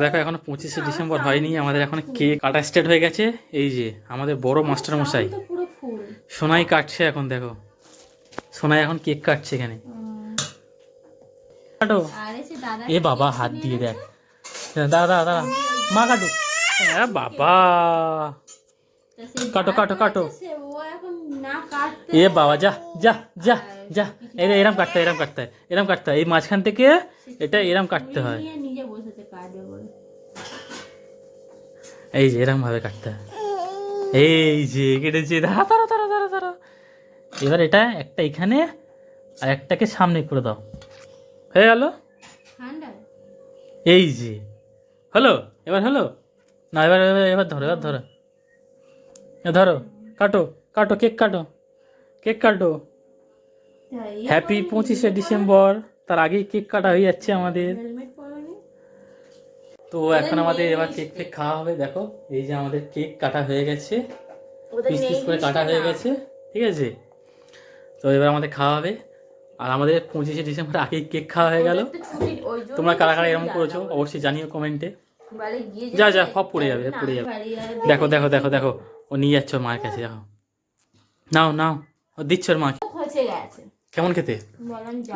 দেখো এখনো 25শে ডিসেম্বর হয়নি, আমাদের এখন কেক কাটা স্টার্ট হয়ে গেছে। এই যে আমাদের বড় মাস্টার মশাই সোনাই কাটছে এখন, দেখো সোনাই এখন কেক কাটছে এখানে। কাটো। এ বাবা হাত দিয়ে দেখ, দাঁড়া দাঁড়া দাঁড়া, মা কাটো। হ্যাঁ বাবা, কাটো কাটো কাটো। এ বাবা, যা যা যা যা, এরম কাটতে হয়, এরম কাটতে হয়, এরম কাটতে হয়, এই মাঝখান থেকে এটা এরম কাটতে হয়, এই যে এরম ভাবে কাটতে হয়। এই যে কেটেছে, দাঁড়া দাঁড়া দাঁড়া দাঁড়া দাঁড়া। এবার এটা একটা এখানে আর একটাকে সামনে করে দাও, হয়ে গেল। এই যে হলো, এবার হলো না, এবার এবার এবার ধরো, এবার ধরো, ধরো, কাটো কাটো, কেক কাটো, কেক কাটো। হ্যাপি 25শে ডিসেম্বর, তার আগেই কেক কাটা হয়ে যাচ্ছে আমাদের। তো এখন আমাদের এবার কেক ফেক খাওয়া হবে। দেখো এই যে আমাদের কেক কাটা হয়ে গেছে, পিস পিস করে কাটা হয়ে গেছে, ঠিক আছে। তো এবার আমাদের খাওয়া হবে। আর আমাদের 25শে ডিসেম্বর আগেই কেক খাওয়া হয়ে গেল। তোমরা কারা কারা এরকম করেছো অবশ্যই জানিও কমেন্টে। যা যা, সব পড়ে যাবে, পড়ে যাবে। দেখো দেখো দেখো দেখো, ও নিয়ে যাচ্ছে ওর মায়ের কাছে, দেখো নাও নাও, ও দিচ্ছ ওর মাকে। কেমন খেতে?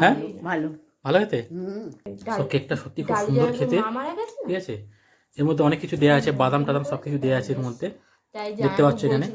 হ্যাঁ ভালো ভালো খেতে। সব কেকটা সত্যি খুব সুন্দর খেতে, ঠিক আছে। এর মধ্যে অনেক কিছু দেওয়া আছে, বাদাম টাদাম সব কিছু দেওয়া আছে এর মধ্যে, দেখতে পাচ্ছ এখানে।